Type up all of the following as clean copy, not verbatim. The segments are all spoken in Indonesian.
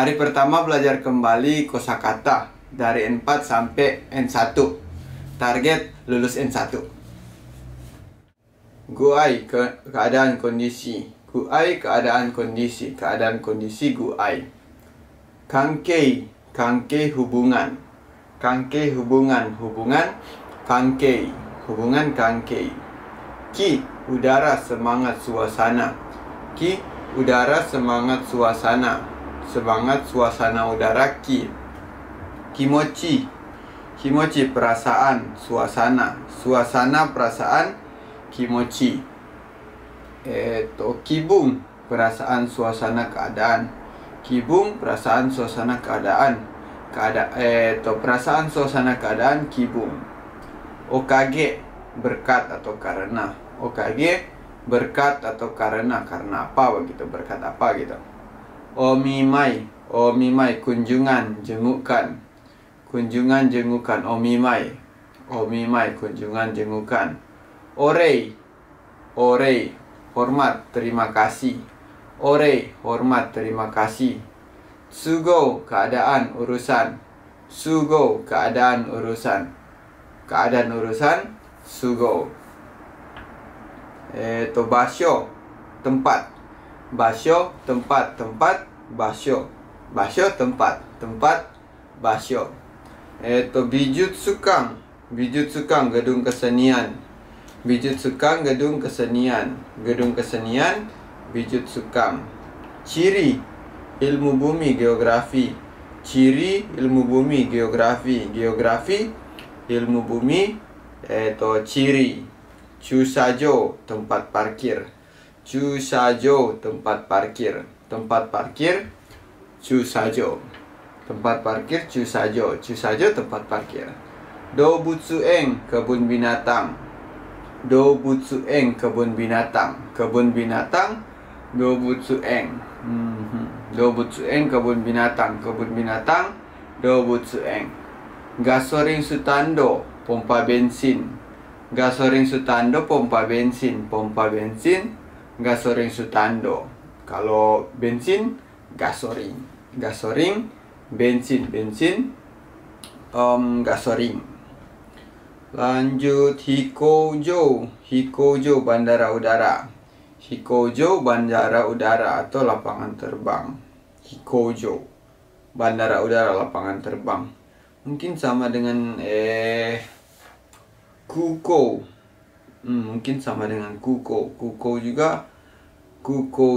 Hari pertama belajar kembali kosakata dari N4 sampai N1. Target lulus N1. Guai keadaan kondisi. Guai keadaan kondisi. Keadaan kondisi guai. Kankei hubungan. Kankei hubungan. Hubungan kankei. Hubungan kankei. Ki udara semangat suasana. Ki udara semangat suasana. Semangat suasana udara ki. Kimochi perasaan suasana. Suasana perasaan kimochi. Kibung perasaan suasana keadaan. Kibung perasaan suasana keadaan. Perasaan suasana keadaan kibung. Okage berkat atau karena. Okage berkat atau karena apa begitu, berkat apa gitu. Omimai kunjungan jengukan. Kunjungan jengukan omimai kunjungan jengukan. Orei hormat terima kasih. Orei hormat terima kasih. Sugo keadaan urusan. Sugo keadaan urusan. Keadaan urusan sugo. Basho tempat. Basho tempat. Basho tempat. Basho. Bijutsukang gedung kesenian. Bijutsukang gedung kesenian. Gedung kesenian bijutsukang. Ciri ilmu bumi geografi. Ciri ilmu bumi geografi. Geografi ilmu bumi ciri. Chusajo tempat parkir. Chusajo tempat parkir. Tempat parkir chusajo. Tempat parkir chusajo. Chusajo tempat parkir. Dobutsueng kebun binatang. Dobutsueng kebun binatang. Kebun binatang dobutsueng. Dobutsueng kebun binatang. Kebun binatang dobutsueng. Gasoring Sutando pompa bensin. Gasoring Sutando pompa bensin. Pompa bensin gasoring Sutando. Kalau bensin gasoring. Gasoring bensin. Bensin gasoring. Lanjut Hikojo. Hikojo bandara udara. Hikojo bandara udara atau lapangan terbang. Hikojo bandara udara, lapangan terbang. Mungkin sama dengan Kuko. Mungkin sama dengan Kuko. Kuko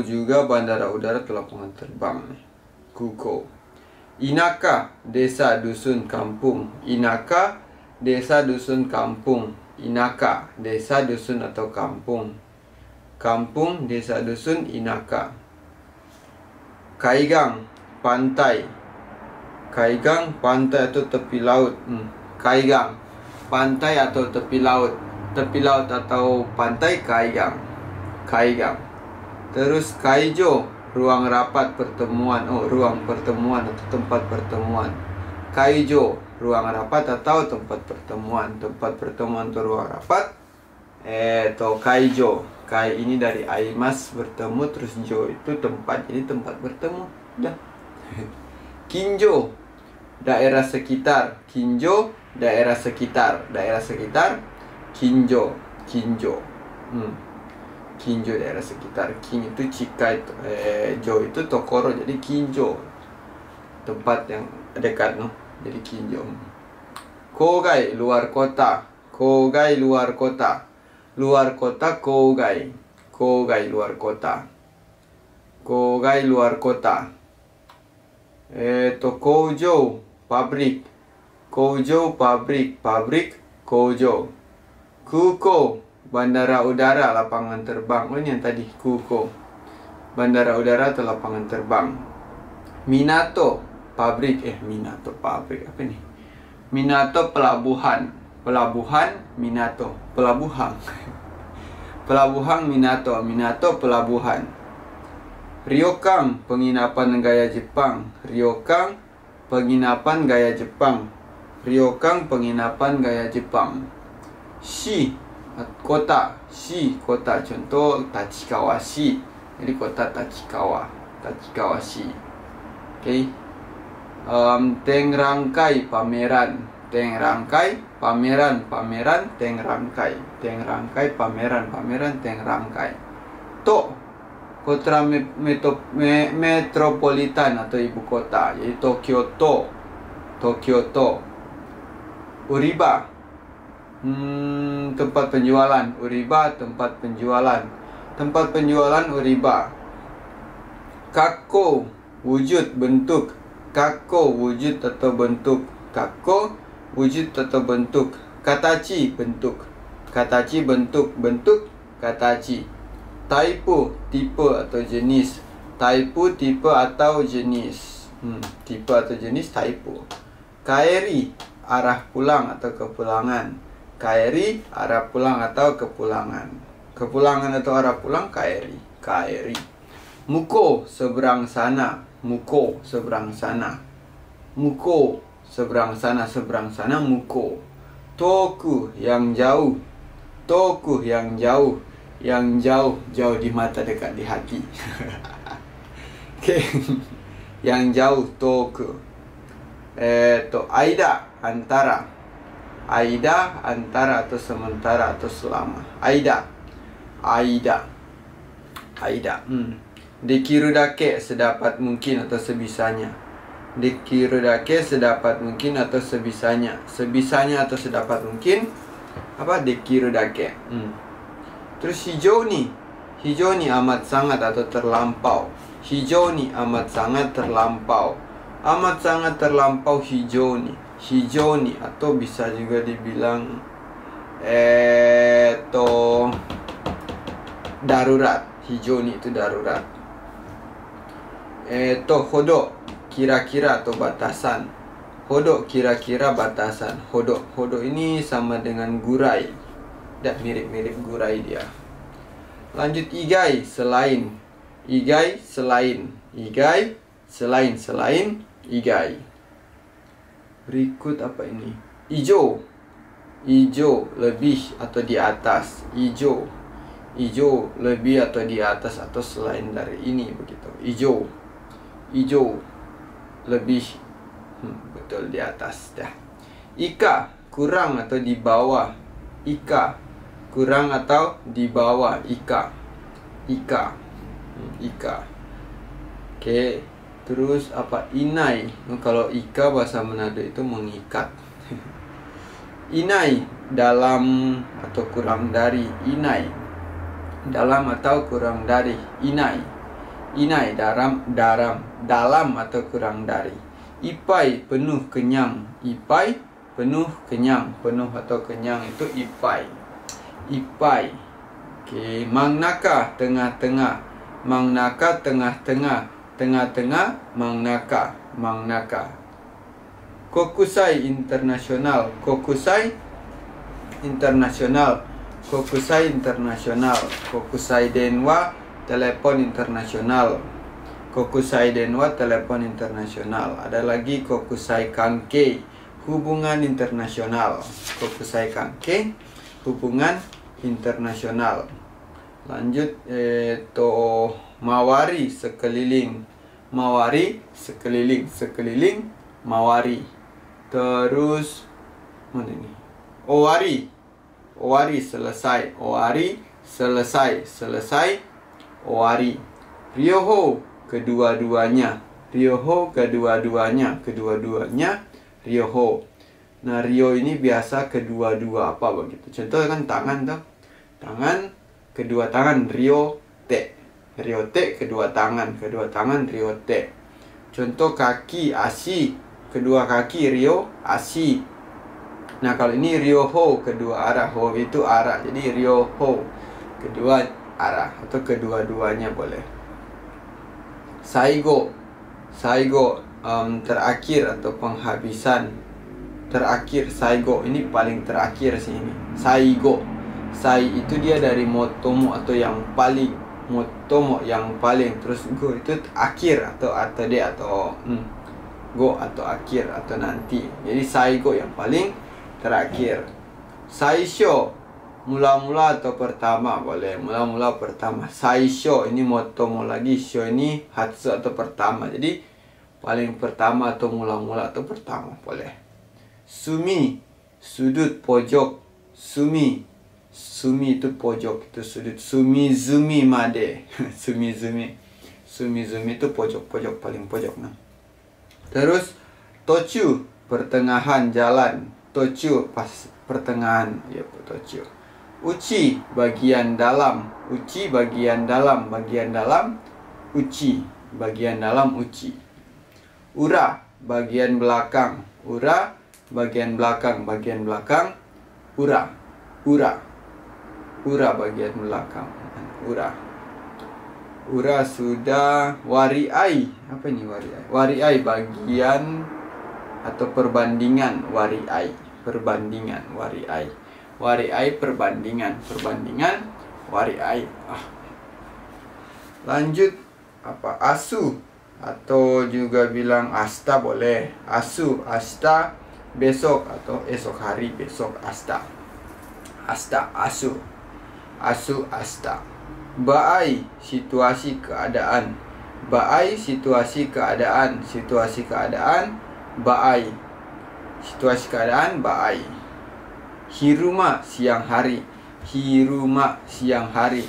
juga bandara udara atau lapangan terbang. Kuko. Inaka desa dusun kampung. Inaka desa dusun kampung. Inaka desa dusun atau kampung. Kampung desa dusun inaka. Kaigang pantai. Kaigang pantai atau tepi laut. Kaigang pantai atau tepi laut. Tepi laut atau pantai kaigang. Kaigang. Terus kaijo ruang rapat pertemuan. Ruang pertemuan atau tempat pertemuan. Kaijo ruang rapat atau tempat pertemuan. Tempat pertemuan atau ruang rapat kaijo. Kai ini dari aimas bertemu, terus jo itu tempat. Jadi tempat bertemu. Udah. Kinjo daerah sekitar. Kinjo daerah sekitar. Daerah sekitar kinjo. Kinjo. Kinjo daerah sekitar. Kin itu Chika itu, jo itu Tokoro, jadi kinjo tempat yang dekat jadi kinjo. Kogai luar kota. Kogai luar kota. Luar kota kogai. Kogai luar kota. Kogai luar kota. Kojo pabrik. Kojo pabrik. Pabrik kojo. Kuko bandara udara, lapangan terbang. Ini yang tadi Kuko bandara udara atau lapangan terbang. Minato pabrik. Minato pabrik apa nih? Minato pelabuhan. Pelabuhan Minato. Pelabuhan. Pelabuhan Minato. Minato pelabuhan. Ryokang penginapan gaya Jepang. Ryokang penginapan gaya Jepang. Ryokang penginapan gaya Jepang. Shi kota. Shi kota. Contoh Tachikawa Shi. Jadi kota Tachikawa. Tachikawa Shi. Okay. Teng rangkai pameran. Teng rangkai pameran, pameran, teng rangkai. Teng rangkai pameran, pameran, teng rangkai. To, kota metropolitan atau ibu kota, yaitu Kyoto. Kyoto. Uriba, tempat penjualan. Uriba, tempat penjualan. Tempat penjualan Uriba. Kako, wujud, bentuk. Kako, wujud atau bentuk. Kako, wujud atau bentuk. Katachi, bentuk. Katachi, bentuk. Bentuk, katachi. Typo, tipe atau jenis. Typo, tipe atau jenis. Tipe atau jenis typo. Kaeri, arah pulang atau kepulangan. Kaeri, arah pulang atau kepulangan. Kepulangan atau arah pulang, kaeri. Kaeri. Muko, seberang sana. Muko, seberang sana. Muko, seberang sana, seberang sana, muko. Toku, yang jauh. Toku, yang jauh. Yang jauh, jauh di mata, dekat di hati. Okay. Yang jauh, toku. Aida, antara. Aida, antara atau sementara atau selama. Aida. Aida. Aida. Dekiru dake, sedapat mungkin atau sebisanya. Dekiru dake, sedapat mungkin atau sebisanya. Sebisanya atau sedapat mungkin. Apa? Dekiru dake. Terus hijau ni. Hijau ni amat sangat atau terlampau. Hijau ni amat sangat terlampau. Amat sangat terlampau hijau ni. Hijau ni atau bisa juga dibilang darurat. Hijau ni itu darurat. Hodok, kira-kira atau batasan. Hodok, kira-kira batasan. Hodok. Hodok ini sama dengan gurai. Dan mirip-mirip gurai dia. Lanjut igai, selain. Igai, selain. Igai, selain. Selain, igai. Berikut apa ini? Ijo. Ijo, lebih atau di atas. Ijo. Ijo, lebih atau di atas atau selain dari ini, begitu. Ijo. Ijo, lebih, betul, di atas dah. Ika, kurang atau di bawah. Ika, kurang atau di bawah. Ika. Ika. Ika. Oke. Terus apa? Inai. Kalau ika bahasa Manado itu mengikat. Inai, dalam atau kurang dari. Inai, dalam atau kurang dari. Inai. Inai, dalam atau kurang dari. Ipai, penuh, kenyang. Ipai, penuh, kenyang. Penuh atau kenyang itu ipai. Ipai. Oke. Mangnaka, tengah-tengah. Mangnaka, tengah-tengah. Tengah-tengah, mangnaka. Mangnaka. Kokusai, internasional. Kokusai, internasional. Kokusai, internasional. Kokusai denwa, telepon internasional. Kokusai denwa, telepon internasional. Ada lagi kokusai kanke, hubungan internasional. Kokusai kanke, hubungan internasional. Lanjut, mawari, sekeliling. Mawari, sekeliling. Sekeliling, mawari. Terus mana ini? Owari. Owari, selesai. Owari, selesai. Selesai, owari. Ryoho, kedua-duanya. Ryoho, kedua-duanya. Kedua-duanya, ryoho. Nah, ryo ini biasa kedua-dua apa begitu. Contoh kan tangan tuh. Tangan, kedua tangan, ryo te. Ryo te, kedua tangan. Kedua tangan, ryo te. Contoh kaki, asi. Kedua kaki, ryo asi. Nah, kalau ini ryoho, kedua arah. Ho itu arah. Jadi ryoho, kedua arah atau kedua-duanya boleh. Saigo. Saigo, terakhir atau penghabisan. Terakhir, saigo ini paling terakhir sini. Saigo. Sai itu dia dari motomo atau yang paling. Motomo yang paling. Terus go itu akhir atau de atau go atau akhir atau nanti. Jadi saigo yang paling terakhir. Saisho, mula-mula atau pertama boleh. Mula-mula pertama. Saisho ini motomo lagi. Sho ini hatsu atau pertama. Jadi paling pertama atau mula-mula atau pertama boleh. Sumi, sudut, pojok. Sumi, sumi itu pojok, itu sudut. Sumizumi made. Sumizumi. Sumizumi itu pojok-pojok, paling pojok. Nah. Terus tochu, pertengahan jalan. Tochu pas pertengahan, ya tochu. Uchi, bagian dalam. Uchi, bagian dalam. Bagian dalam, uchi. Bagian dalam, uchi. Ura, bagian belakang. Ura, bagian belakang. Bagian belakang, ura. Ura. Ura, bagian belakang. Ura. Ura sudah. Wariai. Apa ini wariai? Wariai, bagian atau perbandingan. Wariai, perbandingan. Wariai. Wariai, perbandingan. Perbandingan, wariai. Lanjut apa? Asu, atau juga bilang asta boleh. Asu, asta, besok atau esok hari, besok asta. Asta, asu. Asu, asta. Baai, situasi keadaan. Baai, situasi keadaan. Situasi keadaan, baai. Situasi keadaan, baai. Hiruma, siang hari. Hiruma, siang hari.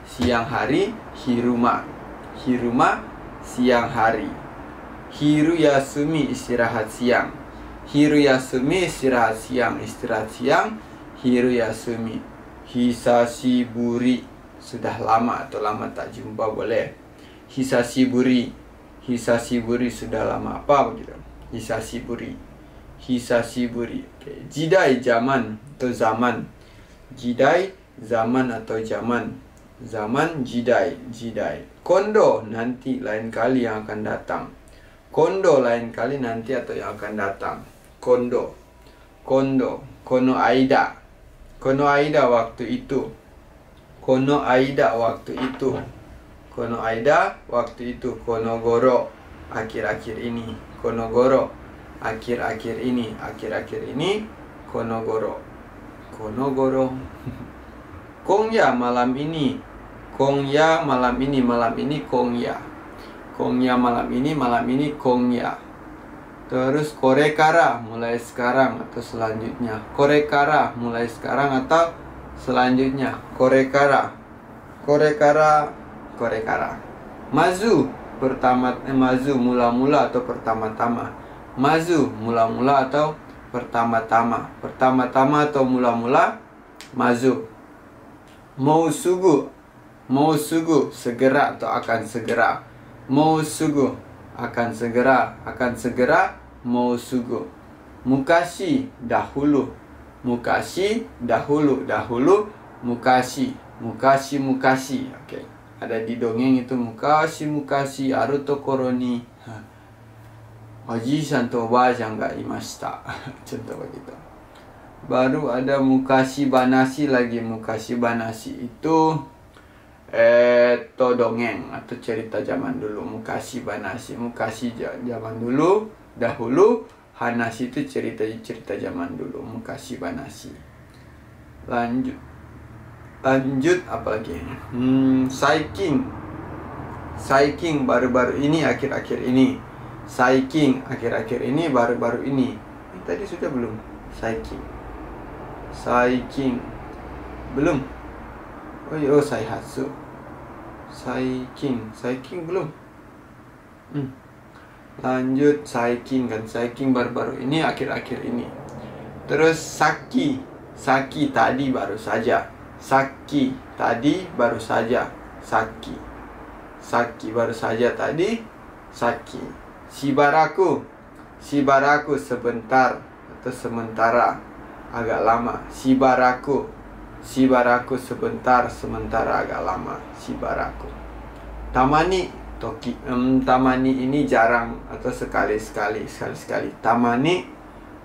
Siang hari, hiruma. Hiruma, siang hari. Hiru yasumi, istirahat siang. Hiru yasumi, istirahat siang. Istirahat siang, hiru yasumi. Hisashiburi, sudah lama atau lama tak jumpa boleh. Hisashiburi. Hisashiburi, sudah lama apa begitu. Hisashiburi. Hisashiburi. Okay. Jidai, zaman atau zaman. Jidai, zaman atau zaman. Zaman, jidai. Jidai. Kondo, nanti, lain kali yang akan datang. Kondo, lain kali, nanti atau yang akan datang. Kondo. Kondo. Kono aida. Kono aida, waktu itu. Kono aida, waktu itu. Kono aida, waktu itu. Kono goro, akhir-akhir ini. Kono goro, akhir-akhir ini. Akhir-akhir ini, kono goro. Kono goro. Kongya, malam ini. Kongya, malam ini. Malam ini, kongya. Kongya, malam ini. Malam ini, kongya. Terus korekara, mulai sekarang atau selanjutnya. Korekara, mulai sekarang atau selanjutnya. Korekara. Korekara. Korekara. Mazu, mazu, mula-mula atau pertama-tama. Mazu, mula-mula atau pertama-tama. Pertama-tama atau mula-mula, mazu. Mousugu. Mousugu, segera atau akan segera. Mousugu, akan segera. Akan segera, mousugu. Mukashi, dahulu. Mukashi, dahulu. Dahulu, mukashi. Mukashi, mukashi. Oke. Ada di dongeng itu mukashi, mukashi, aru tokoro ni oji-san to oba-san ga imashita. Contoh begitu. Baru ada mukashi banashi lagi. Mukashi banashi itu dongeng atau cerita zaman dulu. Mukashi banashi, mukashi zaman dulu, dahulu. Hanashi itu cerita zaman dulu. Mukashi banashi. Lanjut apa lagi? Saiking. Saiking, baru-baru ini, akhir-akhir ini. Saiking, akhir-akhir ini, baru-baru ini. Tadi sudah belum? Saiking. Saiking. Belum. Oh, saihatsu. Saiking. Saiking belum. Lanjut, saiking kan. Saiking baru-baru ini, akhir-akhir ini. Terus saki. Saki, tadi baru saja. Saki, tadi baru saja. Saki. Saki, baru saja tadi. Saki. Shibaraku. Shibaraku, sebentar atau sementara, agak lama. Shibaraku. Shibaraku, sebentar, sementara, agak lama. Shibaraku. Tamani. Tamani ini jarang atau sekali-sekali. Sekali-sekali. Tamani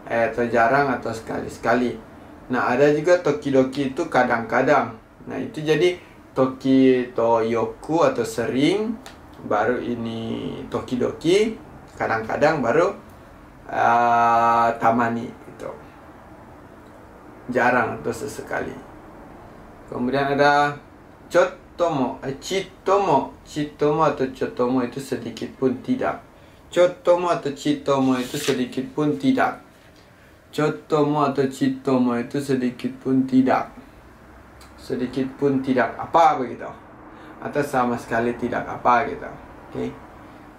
atau jarang atau sekali-sekali. Nah, ada juga tokidoki itu kadang-kadang. Nah, itu jadi toki to yoku atau sering, baru ini tokidoki, kadang-kadang baru tamani gitu. Jarang atau sesekali. Kemudian ada chottomo, chittomo. Chittomo atau chottomo itu sedikit pun tidak. Cotomo atau citomo itu sedikit pun tidak. Cotomo atau citomo itu sedikit pun tidak. Sedikit pun tidak apa begitu. Atau sama sekali tidak apa gitu. Oke.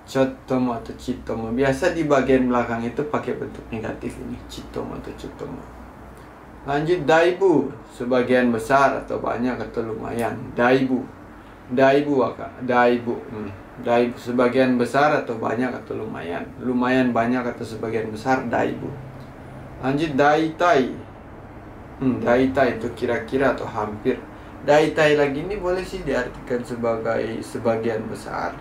Cotomo atau citomo. Biasa di bagian belakang itu pakai bentuk negatif ini. Citomo atau cotomo. Lanjut daibu. Sebagian besar atau banyak atau lumayan. Daibu. Daibu apa? Daibu. Daibu sebagian besar atau banyak atau lumayan. Lumayan banyak atau sebagian besar. Daibu. Lanjut daitai. Daitai itu kira-kira atau hampir. Daitai lagi ini boleh sih diartikan sebagai sebagian besar.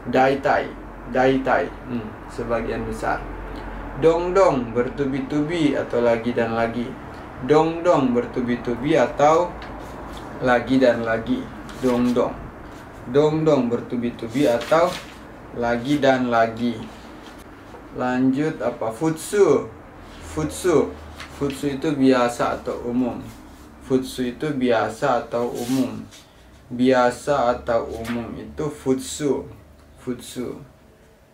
Daitai. Daitai. Sebagian besar. Dongdong bertubi-tubi atau lagi dan lagi. Dongdong bertubi-tubi atau lagi dan lagi. Dongdong. Dongdong bertubi-tubi atau lagi dan lagi. Lanjut apa? Futsu. Futsu. Futsu itu biasa atau umum. Futsu itu biasa atau umum. Biasa atau umum itu futsu. Futsu.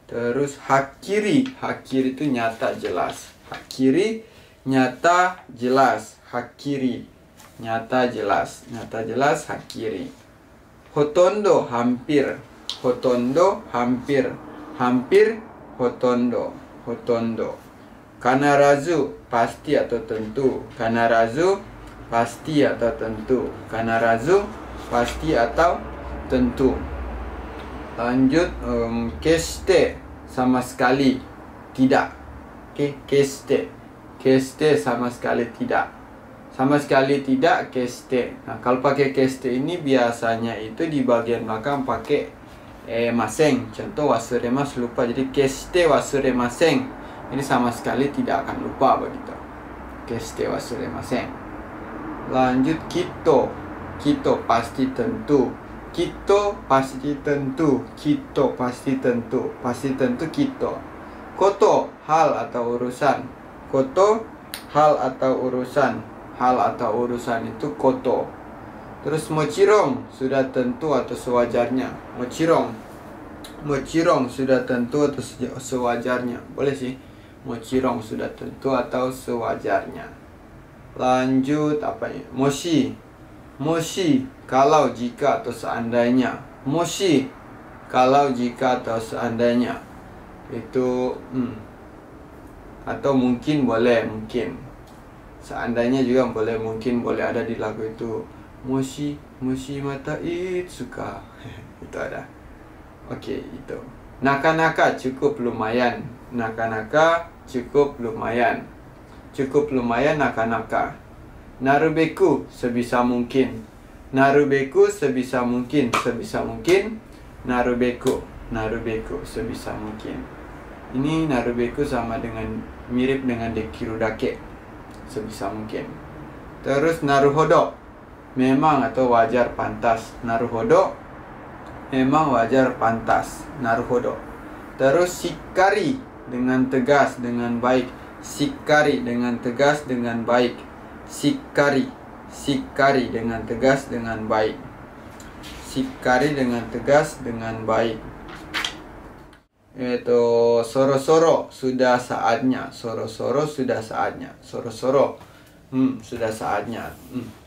Terus hakiri. Hakiri itu nyata jelas. Hakiri nyata jelas. Hakiri nyata jelas. Nyata jelas hakiri. Hotondo hampir. Hotondo hampir. Hampir hotondo. Hotondo. Kanarazu pasti atau tentu. Kanarazu pasti atau tentu. Kanarazu pasti atau tentu. Lanjut keste sama sekali tidak. Oke, keste. Keste sama sekali tidak. Sama sekali tidak keste. Nah, kalau pakai keste ini biasanya itu di bagian belakang pakai maseng. Contoh wasuremasu lupa. Jadi keste wasuremaseng. Ini sama sekali tidak akan lupa begitu. Keste wasuremasen. Lanjut kito. Kito pasti tentu. Kito pasti tentu. Kito pasti tentu. Pasti tentu kito. Koto hal atau urusan. Koto hal atau urusan. Hal atau urusan itu koto. Terus mochirong sudah tentu atau sewajarnya. Mochirong. Mochirong sudah tentu atau sewajarnya. Boleh sih. Mochirong sudah tentu atau sewajarnya. Lanjut apa ini? Moshi. Moshi kalau jika atau seandainya. Moshi kalau jika atau seandainya. Itu atau mungkin boleh, mungkin. Seandainya juga boleh, mungkin boleh ada di lagu itu. Moshi mata itsuka. Itu ada. Oke, itu. Naka-naka cukup lumayan. Naka-naka cukup lumayan. Cukup lumayan naka-naka. Narubeku sebisa mungkin. Narubeku sebisa mungkin. Sebisa mungkin. Narubeku. Narubeku sebisa mungkin. Ini narubeku sama dengan mirip dengan dekiru dake. Sebisa mungkin. Terus naruhodo. Memang atau wajar pantas. Naruhodo. Memang wajar pantas. Naruhodo. Terus shikari dengan tegas, dengan baik. Shikari dengan tegas, dengan baik. Shikari. Shikari dengan tegas, dengan baik. Shikari dengan tegas, dengan baik. Itu soro-soro sudah saatnya. Soro-soro sudah saatnya. Soro-soro sudah saatnya.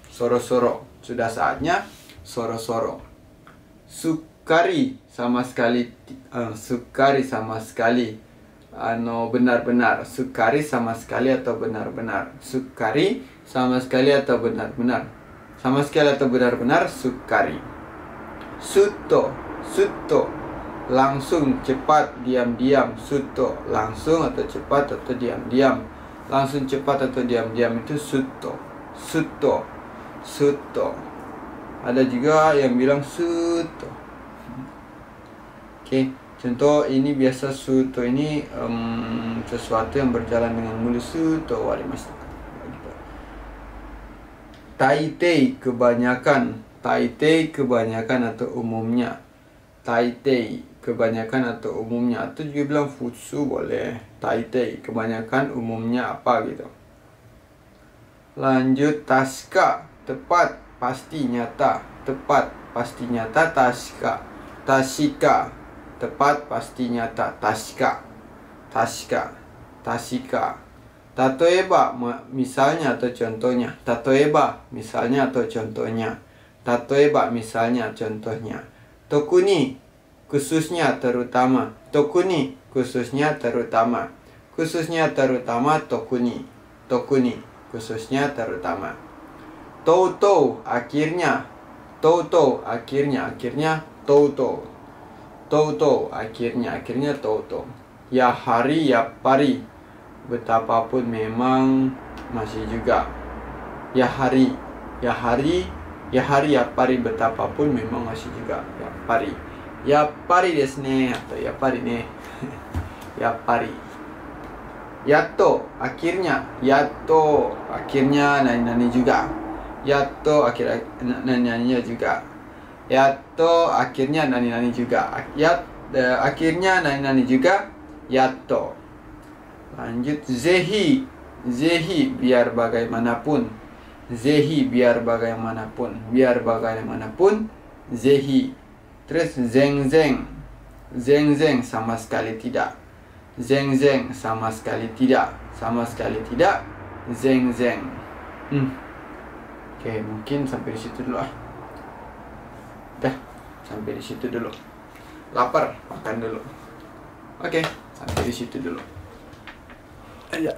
Soro-soro sudah saatnya. Soro-soro. Sukari sama sekali. Sukari sama sekali. Benar-benar. Sukari sama sekali atau benar-benar. Sukari sama sekali atau benar-benar. Sama sekali atau benar-benar. Sukari. Suto. Suto. Langsung, cepat, diam-diam. Suto. Langsung atau cepat atau diam-diam. Langsung, cepat atau diam-diam itu suto. Suto. Suto. Ada juga yang bilang suto. Oke. Contoh ini biasa suto ini sesuatu yang berjalan dengan mulus. Suto warimashita. Taitei kebanyakan. Taitei kebanyakan atau umumnya. Taitei kebanyakan atau umumnya. Atau juga bilang futsu boleh. Taitei kebanyakan umumnya apa gitu. Lanjut taska. Tepat, pasti, nyata. Tepat, pasti, nyata. Taska. Tashika. Tepat, pasti, nyata. Tashika. Tashika. Tashika. Tatoeba, misalnya atau contohnya. Tatoeba, misalnya atau contohnya. Tatoeba, misalnya contohnya. Tokuni, khususnya terutama. Tokuni, khususnya terutama. Khususnya terutama tokuni. Tokuni, khususnya terutama. Toutou, akhirnya. Toutou, akhirnya. Akhirnya toutou. Toutou, akhirnya. Akhirnya toutou. Ya hari, ya pari. Betapapun memang masih juga. Ya hari. Ya hari. Ya hari, ya pari. Betapapun memang masih juga. Ya pari. Ya pari desu ne. Atau ya pari ne. Ya pari. Yatto, akhirnya. Yatto, akhirnya nani-nani juga. Yatto, akhirnya nani-nani juga. Yatto, akhirnya nani-nani juga. Akhirnya nani-nani juga. Yatto. Lanjut. Zehi. Zehi, biar bagaimanapun. Zehi, biar bagaimanapun. Biar bagaimanapun. Zehi. Terus zeng-zeng. Zeng-zeng, sama sekali tidak. Zeng-zeng, sama sekali tidak. Sama sekali tidak. Zeng-zeng. Oke, mungkin sampai di situ dulu ah. Udah, sampai di situ dulu. Lapar, makan dulu. Oke, sampai di situ dulu. Ayo.